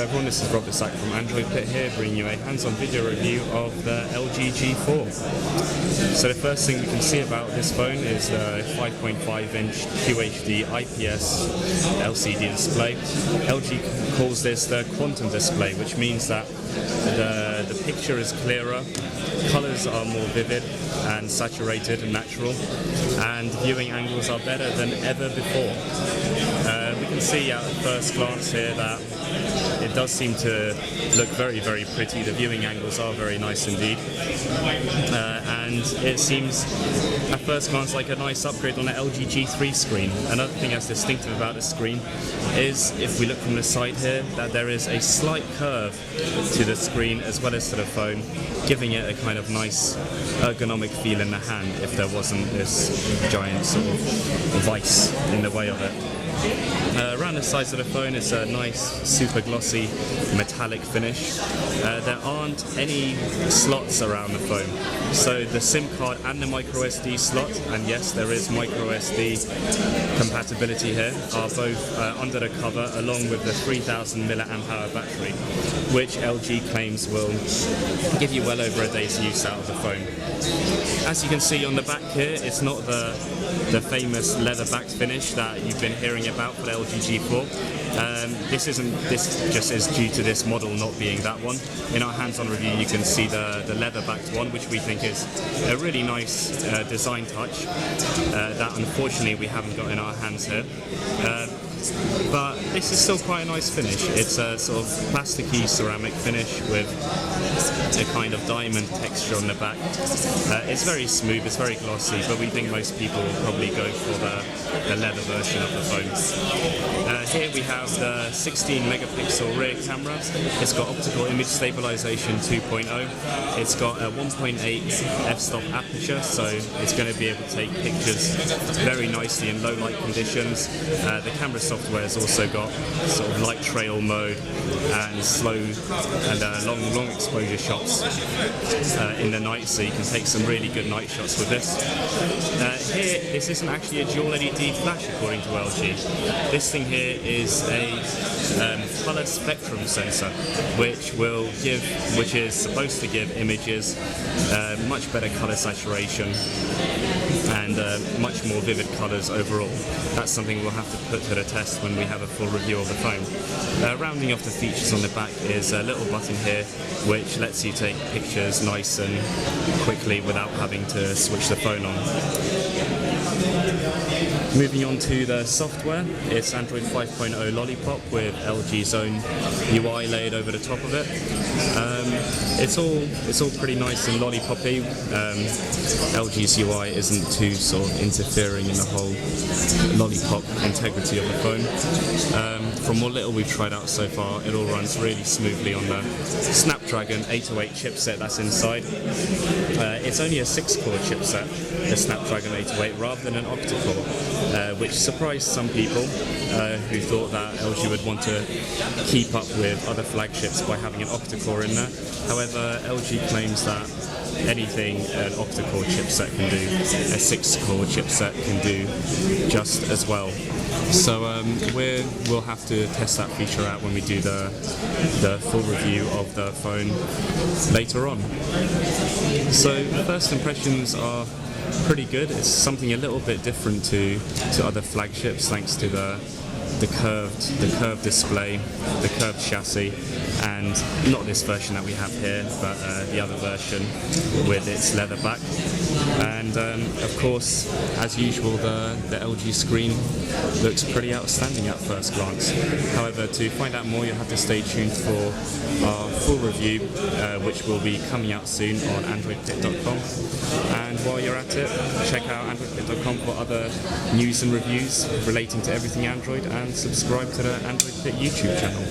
everyone, this is Robert Sack from AndroidPIT here, bringing you a hands-on video review of the LG G4. So the first thing we can see about this phone is the 5.5-inch QHD IPS LCD display. LG calls this the quantum display, which means that the picture is clearer, colors are more vivid and saturated and natural, and viewing angles are better than ever before. We can see at first glance here that it does seem to look very, very pretty. The viewing angles are very nice indeed, and it seems at first glance like a nice upgrade on the LG G3 screen. Another thing that's distinctive about the screen is, if we look from the side here, that there is a slight curve to the screen as well as to the phone, giving it a kind of nice ergonomic feel in the hand if there wasn't this giant sort of vice in the way of it. Around the sides of the phone, it's a nice super glossy metallic finish. There aren't any slots around the phone, so the SIM card and the micro SD slot, and yes, there is micro SD compatibility here, are both under the cover, along with the 3000 mAh battery, which LG claims will give you well over a day's use out of the phone. As you can see on the back here, it's not the famous leather-backed finish that you've been hearing about for the LG G4. This just is due to this model not being that one. In our hands-on review, you can see the leather-backed one, which we think is a really nice design touch that unfortunately we haven't got in our hands here. But this is still quite a nice finish. It's a sort of plasticky ceramic finish with a kind of diamond texture on the back. It's very smooth, it's very glossy, but we think most people will probably go for the leather version of the phone. Here we have the 16 megapixel rear camera. It's got optical image stabilization 2.0. It's got a 1.8 f-stop aperture, so it's going to be able to take pictures very nicely in low light conditions. The camera software has also got sort of light trail mode and slow and long exposure shots in the night, so you can take some really good night shots with this. Here, this isn't actually a dual LED flash according to LG. This thing here is a color spectrum sensor, which is supposed to give images much better color saturation and much more vivid colors overall. That's something we'll have to put to the test when we have a full review of the phone. Rounding off the features on the back is a little button here which lets you take pictures nice and quickly without having to switch the phone on. Moving on to the software, it's Android 5.0 Lollipop with LG's own UI laid over the top of it. It's all pretty nice and lollipoppy. LG's UI isn't too sort of interfering in the whole lollipop integrity of the phone. From what little we've tried out so far, it all runs really smoothly on the Snapdragon 808 chipset that's inside. It's only a 6-core chipset, the Snapdragon 808, rather than an octa-core, which surprised some people who thought that LG would want to keep up with other flagships by having an octa-core in there. However, LG claims that anything an octa-core chipset can do, a 6-core chipset can do just as well. So we'll have to test that feature out when we do the full review of the phone later on. So first impressions are pretty good. It's something a little bit different to other flagships, thanks to the curved display, the curved chassis, and not this version that we have here, but the other version with its leather back. And of course, as usual, the LG screen looks pretty outstanding at first glance. However, to find out more, you'll have to stay tuned for our full review, which will be coming out soon on AndroidPIT.com. And while you're at it, check out AndroidPIT.com for other news and reviews relating to everything Android, and subscribe to the AndroidPIT YouTube channel.